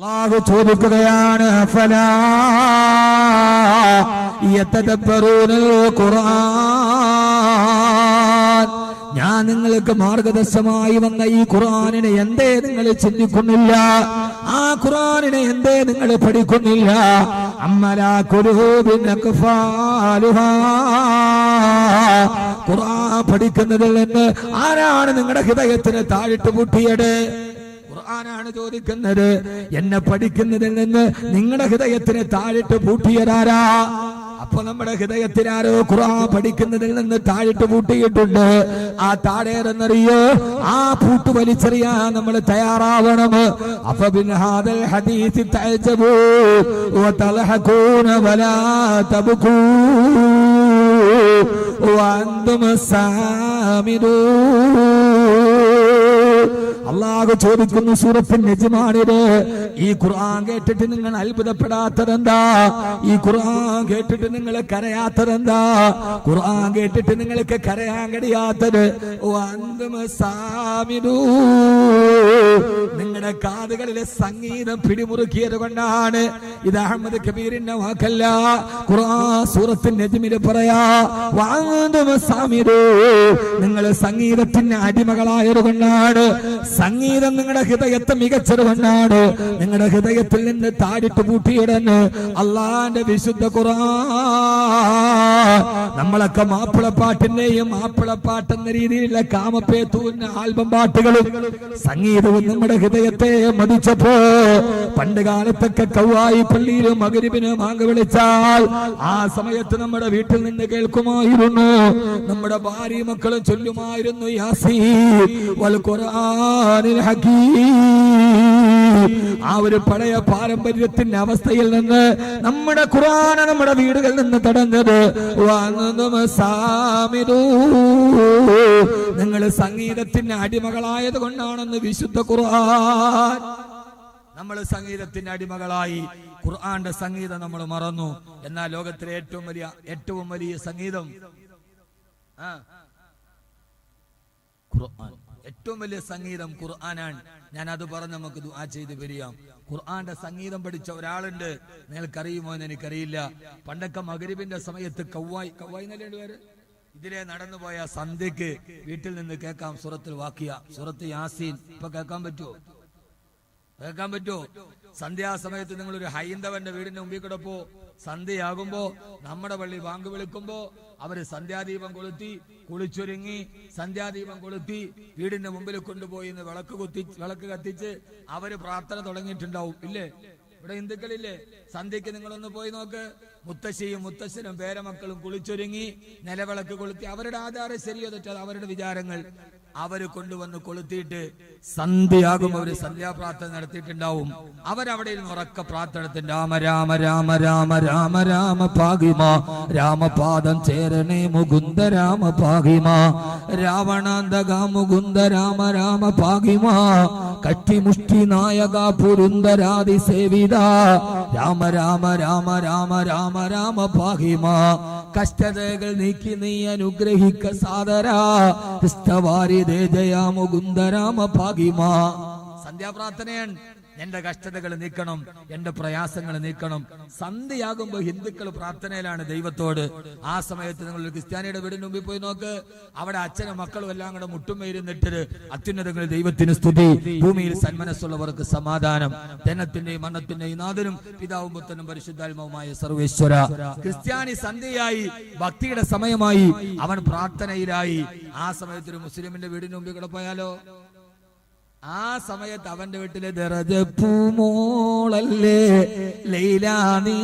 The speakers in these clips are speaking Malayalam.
അല്ലാഹു ചോദിക്കുകയാണ് ഫലാ യതദബ്ബറൂനൽ ഖുർആൻ, ഞാൻ നിങ്ങൾക്ക് മാർഗദർശമായി വന്ന ഈ ഖുർആനിനെ എന്തേ നിങ്ങൾ ചിന്തിക്കുന്നില്ല? ആ ഖുർആനിനെ എന്തേ നിങ്ങൾ പഠിക്കുന്നില്ല? അമ്മലാ ഖുലൂബിൻ അഖ്ഫാലുഹാ, ഖുർആൻ പഠിക്കുന്നതിൽ നിന്ന് ആരാണ് നിങ്ങളുടെ ഹൃദയത്തിന് താഴിട്ട് പൂട്ടിയത്? ഖുർആനാണ് ചോദിക്കുന്നത്. എന്നെ പഠിക്കുന്നതിൽ നിന്ന് നിങ്ങളുടെ ഹൃദയത്തിന് താഴിട്ട് പൂട്ടിയതാരാ? അപ്പൊ നമ്മുടെ ഹൃദയത്തിനാരോ ഖുർആൻ പഠിക്കുന്നതിൽ നിന്ന് താഴിട്ട് പൂട്ടിയിട്ടുണ്ട്. ആ താഴേറെന്നറിയോ? ആ പൂട്ട് വലിച്ചെറിയാൻ നമ്മൾ തയ്യാറാവണം. അപ്പൊ ബിൻഹാദൽ ഹദീസ് തഅജബൂ വതൽഹഖൂന വലാ തബ്കൂ വഅൻതും സാമിദൂൻ. അല്ലാഹു ചോദിക്കുന്നു സൂറത്തുൻ നജ്മാണിത്, ഈ ഖുർആൻ കേട്ടിട്ട് നിങ്ങൾ അത്ഭുതപ്പെടാത്തതെന്താ? ഈ ഖുർആൻ കേട്ടിട്ട് നിങ്ങൾ കരയാത്തതെന്താ? ഖുർആൻ കേട്ടിട്ട് നിങ്ങൾക്ക് കരയാൻ കഴിയാത്തത് നിങ്ങളുടെ കാതുകളിലെ സംഗീതം പിടിമുറുക്കിയത് കൊണ്ടാണ്. ഇത് അഹമ്മദ് കബീറിന്റെ വാക്കല്ല, ഖുർആൻ സൂറത്തുൻ നജ്മിൽ പറയാ നിങ്ങൾ സംഗീതത്തിന് അടിമകളായത് കൊണ്ടാണ്. സംഗീതം നിങ്ങളുടെ ഹൃദയത്തെ മികച്ചത് കൊണ്ടാണ്. നിങ്ങളുടെ ഹൃദയത്തിൽ നിന്ന് താഴിട്ട് പൂട്ടിയിടന്ന് അള്ളാന്റെ വിശുദ്ധ ഖുർആൻ. നമ്മളൊക്കെ മാപ്പിളപ്പാട്ടിന്റെയും മാപ്പിളപ്പാട്ടെന്ന രീതിയിലുള്ള കാമപ്പേത്തൂന്ന ആൽബം പാട്ടുകളും സംഗീതവും നമ്മുടെ ഹൃദയത്തെ മതിച്ചപ്പോ, പണ്ട് കാലത്തൊക്കെ കൗവായി പള്ളിയിൽ മഗ്‌രിബിന് ബാങ്ക് വിളിച്ചാൽ ആ സമയത്ത് നമ്മുടെ വീട്ടിൽ നിന്ന് കേൾക്കുമായിരുന്നു. നമ്മുടെ ഭാര്യ മക്കളും ചൊല്ലുമായിരുന്നു യാസീൻ വൽ ഖുർആനിൽ ഹകീം. ആ ഒരു പഴയ പാരമ്പര്യത്തിന്റെ അവസ്ഥയിൽ നിന്ന് നമ്മുടെ ഖുർആൻ നമ്മുടെ വീടുകളിൽ നിന്ന് തടഞ്ഞത്. നിങ്ങൾ സംഗീതത്തിന് അടിമകളായത് കൊണ്ടാണെന്ന് വിശുദ്ധ ഖുർആൻ. നമ്മൾ സംഗീതത്തിന്റെ അടിമകളായി ഖുർആന്റെ സംഗീതം നമ്മൾ മറന്നു. എന്നാൽ ലോകത്തിലെ ഏറ്റവും വലിയ സംഗീതം ഖുർആൻ. ഏറ്റവും വലിയ സംഗീതം ഖുർആനാണ്. ഞാൻ അത് പറഞ്ഞ് നമുക്ക് ദുആ ചെയ്ത് പിരിയാം. ഖുർആന്റെ സംഗീതം പഠിച്ച ഒരാളുണ്ട്, നിങ്ങൾക്കറിയുമോ എന്ന് എനിക്കറിയില്ല. പണ്ടൊക്കെ മഗ്‌രിബിന്റെ സമയത്ത് കൗവായി എന്നല്ലേ പേര്, ഇതിലെ നടന്നു പോയ സന്ധ്യക്ക് വീട്ടിൽ നിന്ന് കേൾക്കാം സൂറത്തുൽ വാഖിയ, സൂറത്ത് യാസീൻ. ഇപ്പൊ കേൾക്കാൻ പറ്റുമോ? സന്ധ്യാസമയത്ത് നിങ്ങളൊരു ഹൈന്ദവന്റെ വീടിന്റെ മുമ്പിൽ കൂടെ പോ, സന്ധ്യയാകുമ്പോ നമ്മുടെ പള്ളി ബാങ്ക് വിളിക്കുമ്പോ അവര് സന്ധ്യാദീപം കൊളുത്തി കുളിച്ചൊരുങ്ങി സന്ധ്യാദീപം കൊളുത്തി വീടിന്റെ മുമ്പിൽ കൊണ്ടുപോയി വിളക്ക് കത്തിച്ച് അവര് പ്രാർത്ഥന തുടങ്ങിയിട്ടുണ്ടാവും. ഇല്ലേ? ഇവിടെ ഹിന്ദുക്കളില്ലേ? സന്ധ്യക്ക് നിങ്ങളൊന്ന് പോയി നോക്ക്. മുത്തശ്ശിയും മുത്തശ്ശനും പേരമക്കളും കുളിച്ചൊരുങ്ങി നിലവിളക്ക് കൊളുത്തി. അവരുടെ ആധാരം ശരിയോ തെറ്റോ അവരുടെ വിചാരങ്ങൾ. അവര് കൊണ്ടുവന്ന് കൊളുത്തിയിട്ട് സന്ധ്യയാകും അവര് സന്ധ്യാപ്രാർത്ഥന നടത്തിയിട്ടുണ്ടാവും. അവരവിടെ ഉറക്ക പ്രാർത്ഥന, രാമ രാമ രാമ രാമ രാമ രാമ പാഹിമ, രാമപാദം ചേരണേ മുകുന്ദ രാമ പാഹിമ, രാവണാന്തക മുകുന്ദ രാമ രാമ പാഹിമ, കട്ടിമുഷ്ടി നായക പുരുന്ദരാതി സേവിത, രാമ രാമ രാമ രാമ രാമ രാമ പാഹിമ, കഷ്ടതകൾ നീക്കി നീ അനുഗ്രഹിക്ക സാദരാ, ജയ മുകുന്ദ രാമ പാഹിമ. സന്ധ്യാപ്രാർത്ഥനയാണ്. എന്റെ കഷ്ടതകൾ നീക്കണം, എന്റെ പ്രയാസങ്ങൾ നീക്കണം. സന്ധ്യയാകുമ്പോ ഹിന്ദുക്കൾ പ്രാർത്ഥനയിലാണ് ദൈവത്തോട്. ആ സമയത്ത് നിങ്ങൾ ഒരു ക്രിസ്ത്യാനിയുടെ വീടിന് മുമ്പിൽ പോയി നോക്ക്. അവിടെ അച്ഛനും മക്കളും എല്ലാം കൂടെ മുട്ടുമേരുന്നിട്ട് അത്യുന്നതങ്ങളിൽ ദൈവത്തിന് സ്തുതി, ഭൂമിയിൽ സന്മനസ്സുള്ളവർക്ക് സമാധാനം, ജനത്തിന്റെയും മരണത്തിന്റെയും നാഥനും പിതാവും പുത്രനും പരിശുദ്ധാത്മാവുമായ സർവേശ്വര. ക്രിസ്ത്യാനി സന്ധ്യയായി, ഭക്തിയുടെ സമയമായി, അവൻ പ്രാർത്ഥനയിലായി. ആ സമയത്ത് ഒരു മുസ്ലിമിന്റെ വീടിന് മുമ്പിൽ കൂടെ പോയാലോ? ആ സമയത്ത് അവന്റെ വീട്ടിലെ ദറജപ്പൂമോളല്ലേ ലൈലാ നീ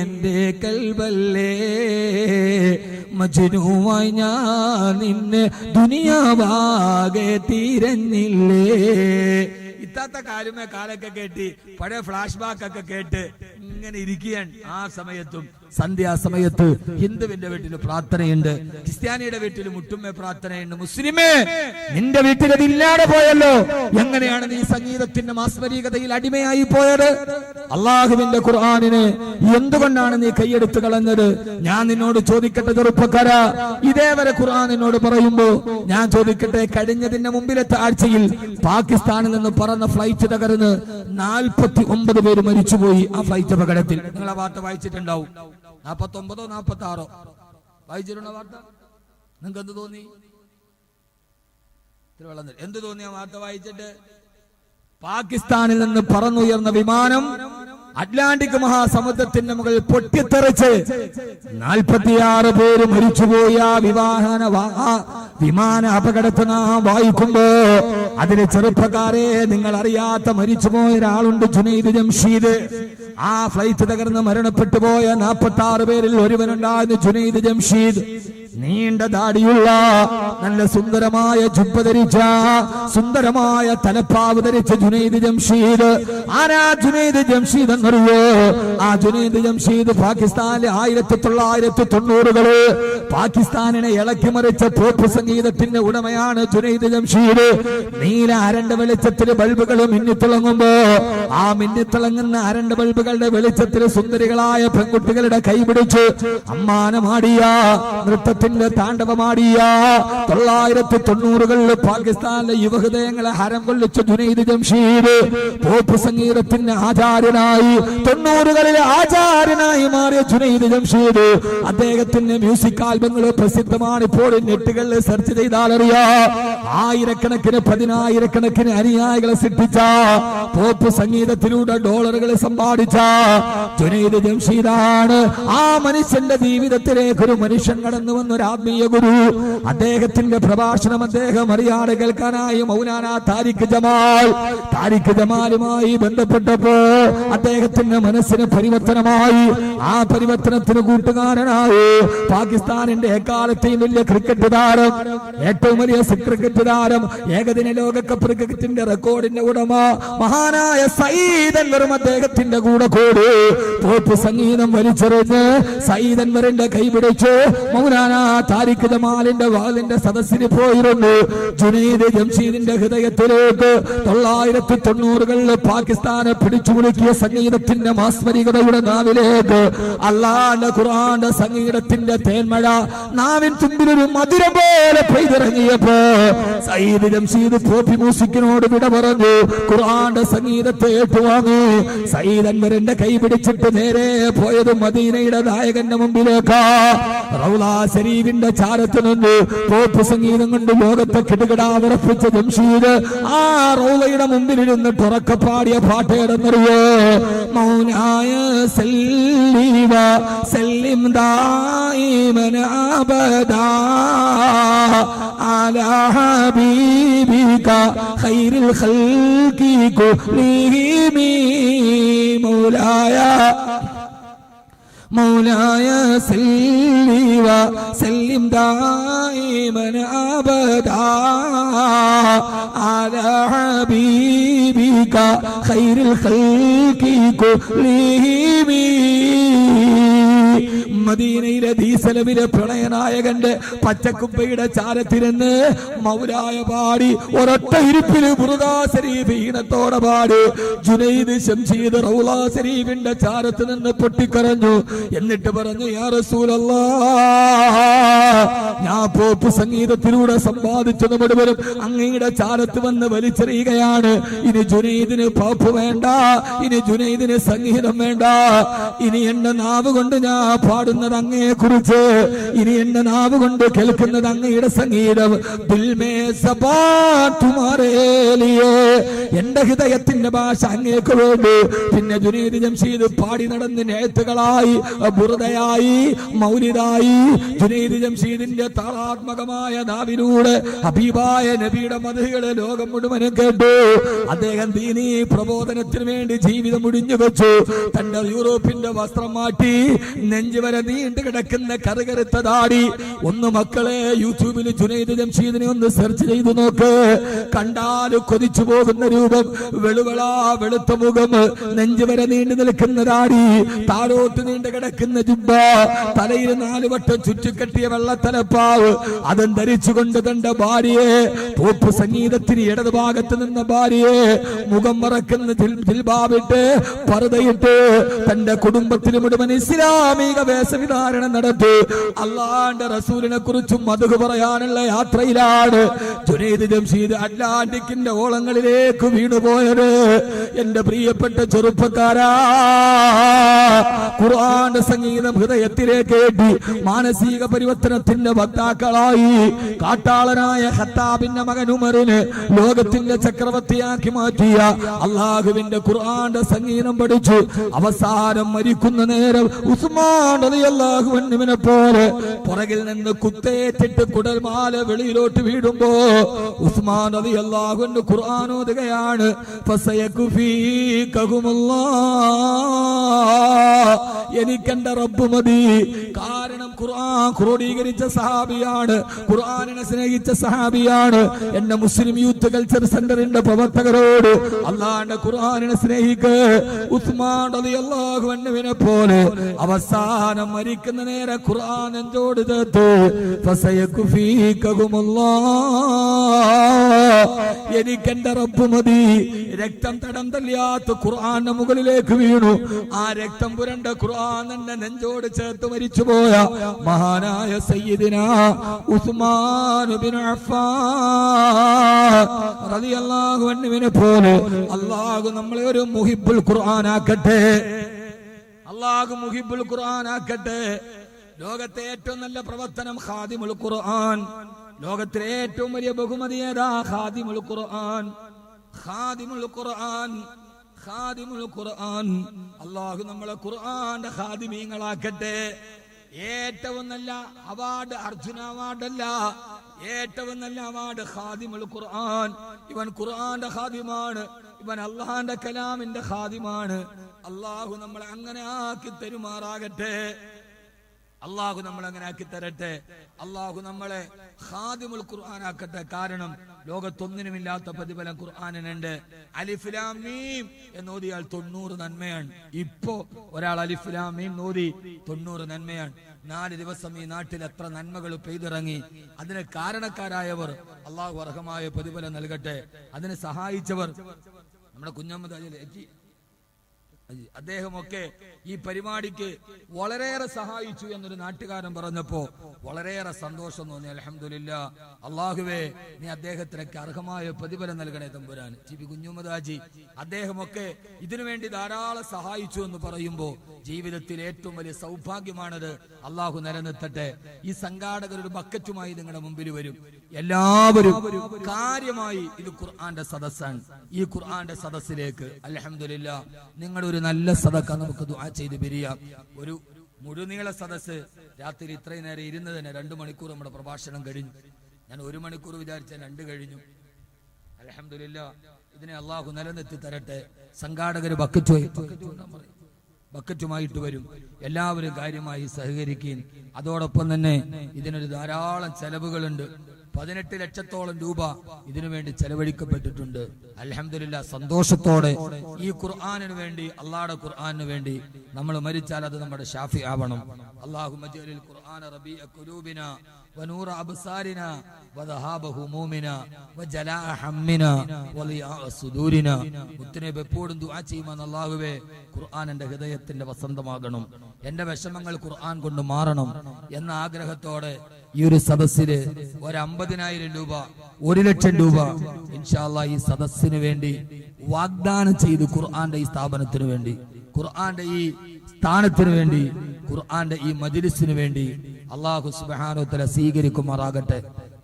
എന്റെ കൽബല്ലേ, മജ്നൂവായി ഞാൻ നിന്നെ ദുനിയാവാകെ തിരഞ്ഞില്ലേ. ഇത്താത്ത കാലമേ കാലൊക്കെ കേട്ടി പഴയ ഫ്ലാഷ് ബാക്ക് ഒക്കെ കേട്ട് ഇങ്ങനെ ഇരിക്കുകയാണ്. ആ സമയത്തും സന്ധ്യാസമയത്ത് ഹിന്ദുവിന്റെ വീട്ടിൽ പ്രാർത്ഥനയുണ്ട്, ക്രിസ്ത്യാനിയുടെ വീട്ടിൽ മുട്ടുമ്മ പ്രാർത്ഥനയുണ്ട്. മുസ്ലിമേ, നിന്റെ വീട്ടിൽ അതില്ലാതെ പോയല്ലോ. എങ്ങനെയാണ് നീ സംഗീതത്തിന്റെ മാസ്മരികതയിൽ അടിമയായി പോയത്? അള്ളാഹുവിന്റെ ഖുർആനിനെ എന്തുകൊണ്ടാണ് നീ കൈയെടുത്ത് കളഞ്ഞത്? ഞാൻ നിന്നോട് ചോദിക്കട്ടെ ചെറുപ്പക്കാരാ, ഇതേവരെ ഖുർആൻ എന്നോട് പറയുമ്പോ ഞാൻ ചോദിക്കട്ടെ, കഴിഞ്ഞതിന്റെ മുമ്പിലത്തെ ആഴ്ചയിൽ പാകിസ്ഥാനിൽ നിന്ന് പറന്ന ഫ്ലൈറ്റ് തകർന്ന് 49 പേര് മരിച്ചുപോയി ആ ഫ്ലൈറ്റ് അപകടത്തിൽ. നിങ്ങൾ ആ വാർത്ത വായിച്ചിട്ടുണ്ടാവും. 49 46 വായിച്ചിട്ടുണ്ടോ വാർത്ത? നിങ്ങൾക്ക് എന്ത് തോന്നി? എന്ത് തോന്നി ആ വാർത്ത വായിച്ചിട്ട്? പാകിസ്ഥാനിൽ നിന്ന് പറന്നുയർന്ന വിമാനം അറ്റ്ലാന്റിക് മഹാസമുദ്രത്തിന്റെ മുകളിൽ പൊട്ടിത്തെറിച്ച് 46 പേര് മരിച്ചുപോയ വിമാന അപകടത്തെ നാം വായിക്കുമ്പോ അതിലെ ചെറുപ്പക്കാരെ, നിങ്ങൾ അറിയാത്ത മരിച്ചുപോയ ഒരാളുണ്ട്, ജുനൈദ് ജംഷീദ്. ആ ഫ്ലൈറ്റ് തകർന്ന് മരണപ്പെട്ടു പോയ 46 പേരിൽ ഒരുവനുണ്ടായിരുന്നു ജുനൈദ് ജംഷീദ്. നീണ്ട ദാടിയുള്ള, നല്ല സുന്ദരമായ ജുബ്ബ ധരിച്ച, സുന്ദരമായ തലപ്പാവ് ധരിച്ച ജുനൈദ് ജംഷീദ്. ആരാ ജുനൈദ് ജംഷീദ് എന്നറിയോ? ആ ജുനൈദ് ജംഷീദ് പാകിസ്ഥാനിലെ 1990 പാകിസ്ഥാനിനെ ഇളക്കി മറിച്ച പോപ്പ് സംഗീതത്തിന്റെ ഉടമയാണ് ജുനൈദ് ജംഷീദ്. നീല അരണ്ട വെളിച്ചത്തിൽ ബൾബുകൾ മിന്നിത്തിളങ്ങുമ്പോ ആ മിന്നിത്തിളങ്ങുന്ന അരണ്ട ബൾബുകളുടെ വെളിച്ചത്തിൽ സുന്ദരികളായ പെൺകുട്ടികളുടെ കൈപിടിച്ച് അമ്മാനമാടിയ, നൃത്തത്തിന്റെ താണ്ഡവമാടിയ 1990 പാകിസ്ഥാനിലെ യുവഹൃദയങ്ങളെ ഹരം കൊള്ളിച്ച ജുനൈദ് ജംഷീദ് പോപ്പ് സംഗീതത്തിന്റെ ആചാര്യനായി, 90 ആചാര്യനായി മാറിയ ജുനൈദ് ജംഷീദ്. അദ്ദേഹത്തിന്റെ മ്യൂസിക് ആൽബങ്ങൾ പ്രസിദ്ധമാണ്. ഇപ്പോൾ നെറ്റുകളിൽ സെർച്ച് ചെയ്താൽ അറിയാം. ആയിരക്കണക്കിന് 10,000-കണക്കിന് അനുയായികളെ സൃഷ്ടിച്ച, പോപ്പ് സംഗീതത്തിലൂടെ ഡോളറുകൾ സമ്പാദിച്ച ജുനൈദ് ജംഷീദാണ്. ആ മനുഷ്യന്റെ ജീവിതത്തിലേക്ക് ഒരു മനുഷ്യൻ കടന്നു വന്ന ഒരു ആത്മീയ ഗുരു. അദ്ദേഹത്തിന്റെ പ്രഭാഷണം അദ്ദേഹം അറിയാതെ കേൾക്കാനായി മൗലാന താരിഖ് ജമാലുമായി ബന്ധപ്പെട്ടപ്പോ അദ്ദേഹത്തിന്റെ മനസ്സിന് പരിവർത്തനമായി. ആ പരിവർത്തനത്തിന് കൂട്ടുകാരനായി പാകിസ്ഥാനിന്റെ എക്കാലത്തെയും വലിയ ക്രിക്കറ്റ് താരം, ഏറ്റവും വലിയ ക്രിക്കറ്റ് താരം, ഏകദിന ലോകകപ്പ് ക്രിക്കറ്റിന്റെ റെക്കോർഡിന്റെ ഉടമ മഹാനായ സയ്യിദ് അൻവറും അദ്ദേഹത്തിന്റെ കൂടെ കൂടി പോപ്പ് സംഗീതം വലിച്ചെറിഞ്ഞ് സയ്യിദ് അൻവറിന്റെ കൈപിടിച്ച് മൗലാന താരിഖ് ജമാലിന്റെ വാലിന്റെ സദസ്സിന് പോയിരുന്നു. ജുനൈദ് ജംഷീദിന്റെ ഹൃദയത്തിലേക്ക് 1990 പാകിസ്ഥാനെ പിടിച്ചുമുറുക്കിയ സംഗീതത്തിന്റെ മാസ്മരികതയുടെ നാവിലേക്ക് അല്ലാഹുവിന്റെ ഖുർആന്റെ സംഗീതത്തിന്റെ തേന്മഴ നാവിൻ തുമ്പിലൊരു മധുരം പോലെ പെയ്തിറങ്ങിയപ്പോ സയ്യിദ് ജംഷീദ് പോപ്പി മ്യൂസിക്കിനോട് വിട പറഞ്ഞു. ഖുർആന്റെ സംഗീതത്തെ ഏറ്റുവാങ്ങി സയ്യിദ് അൻവറിന്റെ കൈ പിടിച്ചിട്ട് നേരെ പോയത് മദീനയുടെ നായകന്റെ മുമ്പിലേക്കാ. റൗളാ ശരീഫിന്റെ ചാരത്ത് നിന്ന് പോപ്പ് സംഗീതം കൊണ്ട് ലോകത്തെ കിടുകിടാ വിറപ്പിച്ച ജംഷീദ് ആ റൗളയുടെ മുമ്പിലിരുന്ന് തുറക്കപ്പാടിയ പാട്ടേടെന്നറിയോ? മൗനായ സല്ലീവ സല്ലിം ദായിമൻ അബദാ അലാ ഹബീബിക ഖൈറുൽ ഖൽഖി കുല്ലിഹിം മൗലായ സല്ലി വസല്ലിം ദായിമൻ അബദാ അലാ ഹബീബിക ഖൈറുൽ ഖൽഖി കുല്ലിഹിം. മദീനയിലെ ദീസലമിലെ പ്രണയനായകന്റെ പച്ചക്കുപ്പയുടെ ചാരത്തിരുന്ന് മൗലായ പാടി ഒരൊറ്റ ഇരിപ്പില് ബുർദാ ശരീഫ് ഈണത്തോടെ പാടി ജുനൈദ് ജംഷീദ് റൗളാ ശരീഫിന്റെ ചാരത്ത് നിന്ന് പൊട്ടിക്കരഞ്ഞു. എന്നിട്ട് പറഞ്ഞു, യാ റസൂലല്ലാഹ്, ഞാൻ പോപ്പ് സംഗീതത്തിലൂടെ സമ്പാദിച്ചത് മുഴുവനും അങ്ങയുടെ ചാരത്ത് വന്ന് വലിച്ചെറിയുകയാണ്. ഇനി ജുനൈദിന് പോപ്പ് വേണ്ട, ഇനി ജുനൈദിന് സംഗീതം വേണ്ട. ഇനി എന്റെ നാവ് കൊണ്ട് ഞാൻ പാടുന്നത് അങ്ങയെ കുറിച്ച്, ഇനി എന്റെ നാവ് കൊണ്ട് കേൾക്കുന്നത് അങ്ങയുടെ സംഗീതം. എന്റെ ഹൃദയത്തിന്റെ ഭാഷ അങ്ങേക്ക് വേണ്ടി. പിന്നെ ജുനൈദ് ജംഷീദ് പാടി നടന്ന് നേത്തുകളായി, ബുർദയായി, മൗലിദായി. ജുനൈദ് ജംഷീദിന്റെ താളാത്മകമായ നാവിലൂടെ ഹബീബായ നബിയുടെ മദ്ഹുകളെ ലോകം മുഴുവനും കേട്ടു. അദ്ദേഹം ദീനീ പ്രബോധനത്തിന് വേണ്ടി ജീവിതം മുടിഞ്ഞു വെച്ചു. തന്റെ യൂറോപ്പിന്റെ വസ്ത്രം മാറ്റി നെഞ്ചുവരെ നീണ്ടു കിടക്കുന്ന കറുകറുത്ത താടി. ഒന്ന് മക്കളെ യൂട്യൂബിൽ ജുനൈദ് ജംഷീദിനെ ഒന്ന് സെർച്ച് ചെയ്തു നോക്ക്. കണ്ടാൽ കൊതിച്ചു പോകുന്ന രൂപം, വെളുവളാ വെളുത്ത മുഖം, നെഞ്ചു വരെ നീണ്ടു നിൽക്കുന്ന താടി, താഴോട്ട് നീണ്ടു കിടക്കുന്ന ജുബ്ബ, തലയിൽ 4 വട്ടം ചുറ്റിക്കെട്ടിയ വെള്ളത്തലപ്പാവ്, അതും ധരിച്ചുകൊണ്ട് തന്റെ ഭാര്യയെ, പോപ്പ് സംഗീതത്തിന് ഇടത് ഭാഗത്ത് നിന്ന ഭാര്യയെ മുഖം മറക്കുന്ന ജിൽബാബിട്ട് പർദയിട്ട് തന്റെ കുടുംബത്തിന് മുഴുവൻ ഇസ്ലാമിക വേഷവിധാരണം നടത്തി അള്ളാന്റെ റസൂലിനെ കുറിച്ചും മദ്ഹ് പറയാനുള്ള യാത്രയിലാണ് ജുനൈദ് ജംഷീദ് അറ്റ്ലാന്റിക്കിന്റെ ഓളങ്ങളിലേക്ക് വീണുപോയത്. എന്റെ പ്രിയപ്പെട്ട ചെറുപ്പക്കാരാ, ഖുർആന്റെ സംഗീതം ഹൃദയത്തിലേക്ക് കേട്ടി മാനസിക പരിവർത്തനത്തിന്റെ വക്താക്കളായി കാട്ടാളനായ ഖത്താബിന്റെ മകൻ ഉമറിന് ലോകത്തിന്റെ ചക്രവർത്തിയാക്കി മാറ്റിയ അള്ളാഹുവിന്റെ ഖുർആന്റെ സംഗീതം പഠിച്ചു അവസാനം മരിക്കുന്ന നേരം ഉസ്മാൻ റളിയല്ലാഹു അൻഹുവിനെ പോലെ പുറകിൽ നിന്ന് കുത്തേറ്റിട്ട് കുടൽമാല വെളിയിലോട്ട് വീടുമ്പോ ഉസ്മാൻ റളിയല്ലാഹു അൻഹു ഖുർആൻ ഓതുകയാണ്. എനിക്കെന്റെ റബ്ബ് മതി. കാരണം ഖുർആൻ ക്രോഡീകരിച്ച സഹാബിയാണ്, ഖുർആനിനെ സ്നേഹിച്ച സഹാബിയാണ്. എന്റെ മുസ്ലിം യൂത്ത് കൾച്ചർ സെന്ററിന്റെ പ്രവർത്തകരോട് അള്ളാന്റെ ഖുർആനിനെ സ്നേഹിക്ക്. ഉസ്മാൻ റളിയല്ലാഹു അൻഹുവിനെ പോലെ അവസാനം മരിക്കുന്ന നേരെ ഖുർആൻ നെഞ്ചോട് ചേർത്ത് എനിക്കെന്റെ റബ്ബ് മതി. രക്തം തടം തല്ലിയാത്ത ഖുർആന്റെ മുകളിലേക്ക് വീണു. ആ രക്തം പുരണ്ട ഖുർആൻ എന്നെ നെഞ്ചോട് ചേർത്ത് മരിച്ചുപോയ മഹാനായ സയ്യിദിനാ ഉസ്മാൻ ഇബ്നു അഫ്ഫാൻ റളിയല്ലാഹു അൻഹുവിനെ പോലെ അല്ലാഹു നമ്മളെ ഒരു മുഹിബ്ബുൽ ഖുർആൻ ആക്കട്ടെ. അല്ലാഹു മുഹിബ്ബുൽ ഖുർആൻ ആക്കട്ടെ. ലോകത്തെ ഏറ്റവും നല്ല പ്രവർത്തനം ഖാദിമുൽ ഖുർആൻ. ലോകത്തിലെ ഏറ്റവും വലിയ ബഹുമതി ഏതാ? ഖാദിമുൽ ഖുർആൻ. ഖാദിമുൽ ഖുർആൻ, ഖാദിമുൽ ഖുർആൻ. അല്ലാഹു നമ്മളെ ഖുർആന്റെ ഖാദിമീങ്ങളാക്കട്ടെ. ഏറ്റവും നല്ല അവാർഡ് അർജുന അവാർഡല്ല, ഏറ്റവും നല്ല അവാർഡ് ഖാദിമുൽ ഖുർആൻ. ഇവൻ ഖുർആന്റെ ഖാദിമാണ്, ഇവൻ അള്ളാന്റെ കലാമിന്റെ ഖാദിമാണ്. അല്ലാഹു നമ്മളെ അങ്ങനെ ആക്കി തരുമാറാകട്ടെ. അള്ളാഹു നമ്മളെ അങ്ങനെ ആക്കി തരട്ടെ. അള്ളാഹു നമ്മളെ ഖാദിമുൽ ഖുർആൻ ആക്കട്ടെ. കാരണം ലോകത്തൊന്നിനുമില്ലാത്ത പ്രതിഫലം ഖുർആനിനുണ്ട്. അലിഫ് ലാം മീം എന്നോദിയാൽ 90 നന്മയാണ്. ഇപ്പോ ഒരാൾ അലിഫ് ലാം മീം നോദി 90 നന്മയാണ്. 4 ദിവസം ഈ നാട്ടിൽ എത്ര നന്മകൾ പെയ്തിറങ്ങി. അതിന് കാരണക്കാരായവർ അള്ളാഹു അർഹമായ പ്രതിഫലം നൽകട്ടെ. അതിന് സഹായിച്ചവർ നമ്മുടെ കുഞ്ഞമ്മദ് അദ്ദേഹമൊക്കെ ഈ പരിപാടിക്ക് വളരെയേറെ സഹായിച്ചു എന്നൊരു നാട്ടുകാരൻ പറഞ്ഞപ്പോ വളരെയേറെ സന്തോഷം തോന്നി. അൽഹംദുലില്ലാ. അള്ളാഹുവേ, നീ അദ്ദേഹത്തിനൊക്കെ അർഹമായ പ്രതിഫലം നൽകണേ തമ്പുരാൻ. ടി.പി. കുഞ്ഞുമദാജി അദ്ദേഹമൊക്കെ ഇതിനുവേണ്ടി ധാരാളം സഹായിച്ചു എന്ന് പറയുമ്പോ ജീവിതത്തിൽ ഏറ്റവും വലിയ സൗഭാഗ്യമാണത്. അള്ളാഹു നിലനിർത്തട്ടെ. ഈ സംഘാടകരുടെ ബക്കറ്റുമായി നിങ്ങളുടെ മുമ്പിൽ വരും. എല്ലാവരും കാര്യമായി ഇത് ഖുർആന്റെ സദസ്സാണ്. ഈ ഖുർആന്റെ സദസ്സിലേക്ക് അൽഹംദുലില്ലാ നിങ്ങളുടെ ഒരു നല്ല സദക്ക നമുക്ക് ദുആ ചെയ്ത് പിരിയാം. ഒരു മുഴുനീള സദസ്സ് രാത്രി ഇത്രയും നേരം ഇരുന്നതിന് 2 മണിക്കൂർ നമ്മുടെ പ്രഭാഷണം കഴിഞ്ഞു. ഞാൻ 1 മണിക്കൂർ വിചാരിച്ച 2 കഴിഞ്ഞു. അൽഹംദുലില്ലാ. ഇതിനെ അള്ളാഹു നിലനിർത്തി തരട്ടെ. സംഘാടകര് ബക്കറ്റുമായിട്ട് വരും. എല്ലാവരും കാര്യമായി സഹകരിക്കുകയും അതോടൊപ്പം തന്നെ ഇതിനൊരു ധാരാളം ചെലവുകളുണ്ട്. 18 ലക്ഷത്തോളം രൂപ ഇതിനുവേണ്ടി ചെലവഴിക്കപ്പെട്ടിട്ടുണ്ട്. അൽഹംദുലില്ലാ. സന്തോഷത്തോടെ ഈ ഖുർആനിന് വേണ്ടി, അള്ളാഹുടെ ഖുർആനിന് വേണ്ടി നമ്മൾ മരിച്ചാൽ അത് നമ്മുടെ ഷാഫി ആവണം. അല്ലാഹുമ്മ ജഅലിൽ ഖുർആന റബീഅ ഖുലൂബിനാ വനൂറ അബ്സാരിനാ വദഹാബ ഹുമൂമിനാ വജലാഅ ഹമ്മിനാ വലിയാഅ സുദൂരിനാ. മുത്തനബി എപ്പോഴും ദുആ ചെയ്യുമെന്ന് അല്ലാഹുവേ ഖുർആൻ എൻ്റെ ഹൃദയത്തിന്റെ വസന്തമാകണം, എന്റെ വിഷമങ്ങൾ ഖുർആൻ കൊണ്ട് മാറണം എന്ന ആഗ്രഹത്തോടെ ഈ ഒരു സദസ്സില് 50,000 രൂപ 1 ലക്ഷം രൂപ ഇൻഷാ അല്ലാഹ് ഈ സദസ്സിന് വേണ്ടി വാഗ്ദാനം ചെയ്തു. ഖുർആന്റെ ഈ സ്ഥാപനത്തിന് വേണ്ടി, ഖുർആന്റെ ഈ സ്ഥാനത്തിന് വേണ്ടി, ഖുർആന്റെ ഈ മജ്ലിസിന് വേണ്ടി അല്ലാഹു സുബ്ഹാനഹു വ തആല സ്വീകരിക്കുമാറാകട്ടെ.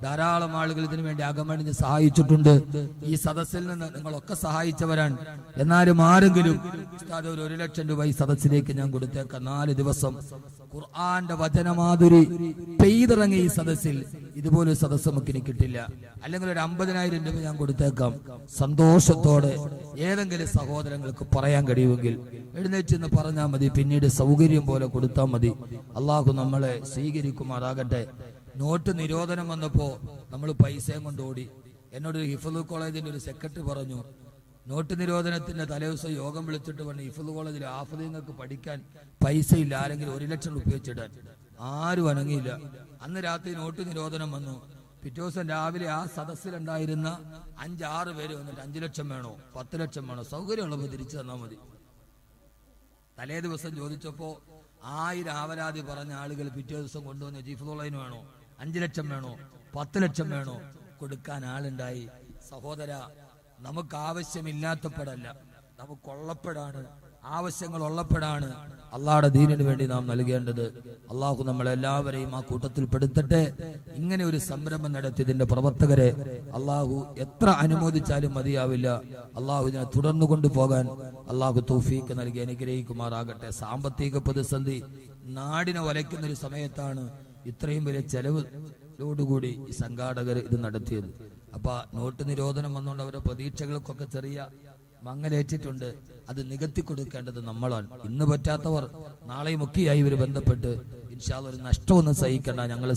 ധാരാളം ആളുകൾ ഇതിനു വേണ്ടി അകമണിഞ്ഞ് സഹായിച്ചിട്ടുണ്ട്. ഈ സദസ്സിൽ നിന്ന് നിങ്ങളൊക്കെ സഹായിച്ചവരാണ്. എന്നാലും ആരെങ്കിലും ഉസ്താദ് ഒരു 1 ലക്ഷം രൂപ ഈ സദസ്സിലേക്ക് ഞാൻ കൊടുത്തേക്കാം. 4 ദിവസം ഖുർആന്റെ വചനമാധുരി പെയ്തിറങ്ങിയ ഈ സദസ്സിൽ ഇതുപോലൊരു സദസ്സ് നമുക്ക് ഇനി കിട്ടില്ല. അല്ലെങ്കിൽ ഒരു 50,000 രൂപ ഞാൻ കൊടുത്തേക്കാം. സന്തോഷത്തോടെ ഏതെങ്കിലും സഹോദരങ്ങൾക്ക് പറയാൻ കഴിയുമെങ്കിൽ എഴുന്നേറ്റ് പറഞ്ഞാൽ മതി. പിന്നീട് സൗകര്യം പോലെ കൊടുത്താൽ മതി. അള്ളാഹു നമ്മളെ സ്വീകരിക്കുമാറാകട്ടെ. നോട്ട് നിരോധനം വന്നപ്പോ നമ്മൾ പൈസയും കൊണ്ട് ഓടി. എന്നോട് ഹിഫ്ള് കോളേജിന്റെ ഒരു സെക്രട്ടറി പറഞ്ഞു, നോട്ട് നിരോധനത്തിന്റെ തലേദിവസം യോഗം വിളിച്ചിട്ട് പറഞ്ഞു, ഹിഫ്ള് കോളേജിൽ ഹാഫിദുകൾക്ക് പഠിക്കാൻ പൈസ ഇല്ല, ആരെങ്കിലും 1 ലക്ഷം രൂപ വെച്ചിടാൻ. ആരും അനങ്ങിയില്ല. അന്ന് രാത്രി നോട്ട് നിരോധനം വന്നു. പിറ്റേ ദിവസം രാവിലെ ആ സദസ്സിലുണ്ടായിരുന്ന 5-6 പേര് വന്നിട്ട് 5 ലക്ഷം വേണോ 10 ലക്ഷം വേണോ, സൗകര്യമുള്ളപ്പോൾ തിരിച്ചു തന്നാൽ മതി. തലേ ദിവസം ചോദിച്ചപ്പോ 1000 ആവലാതി പറഞ്ഞ ആളുകൾ പിറ്റേ ദിവസം കൊണ്ടുവന്ന് ഹിഫ്ളുള്ളതിന് വേണോ, 5 ലക്ഷം വേണോ, 10 ലക്ഷം വേണോ, കൊടുക്കാൻ ആളുണ്ടായി. സഹോദര, നമുക്ക് ആവശ്യമില്ലാത്തപ്പോഴല്ല, നമുക്കുള്ളപ്പോഴാണ്, ആവശ്യങ്ങൾ ഉള്ളപ്പോഴാണ് അള്ളാഹുടെ ദീനിന് വേണ്ടി നാം നൽകേണ്ടത്. അള്ളാഹു നമ്മളെല്ലാവരെയും ആ കൂട്ടത്തിൽ പെടുത്തട്ടെ. ഇങ്ങനെ ഒരു സംരംഭം നടത്തിയതിന്റെ പ്രവർത്തകരെ അള്ളാഹു എത്ര അനുമോദിച്ചാലും മതിയാവില്ല. അള്ളാഹു ഇതിനെ തുടർന്നു കൊണ്ടുപോകാൻ അള്ളാഹു തൗഫീക്ക് നൽകി അനുഗ്രഹിക്കുമാറാകട്ടെ. സാമ്പത്തിക പ്രതിസന്ധി നാടിനെ വലയ്ക്കുന്ന ഒരു സമയത്താണ് ഇത്രയും വലിയ ചെലവിലോടുകൂടി ഈ സംഘാടകർ ഇത് നടത്തിയത്. അപ്പൊ നോട്ട് നിരോധനം വന്നുകൊണ്ട് അവരുടെ പ്രതീക്ഷകൾക്കൊക്കെ ചെറിയ മങ്ങലേറ്റിട്ടുണ്ട്. അത് നികത്തി കൊടുക്കേണ്ടത് നമ്മളാണ്. ഇന്ന് പറ്റാത്തവർ നാളെയും ഒക്കെയായി ഇവർ ബന്ധപ്പെട്ട് ഇൻഷാ അല്ലാഹ് ഒരു നഷ്ടമൊന്നും സഹിക്കേണ്ട, ഞങ്ങൾ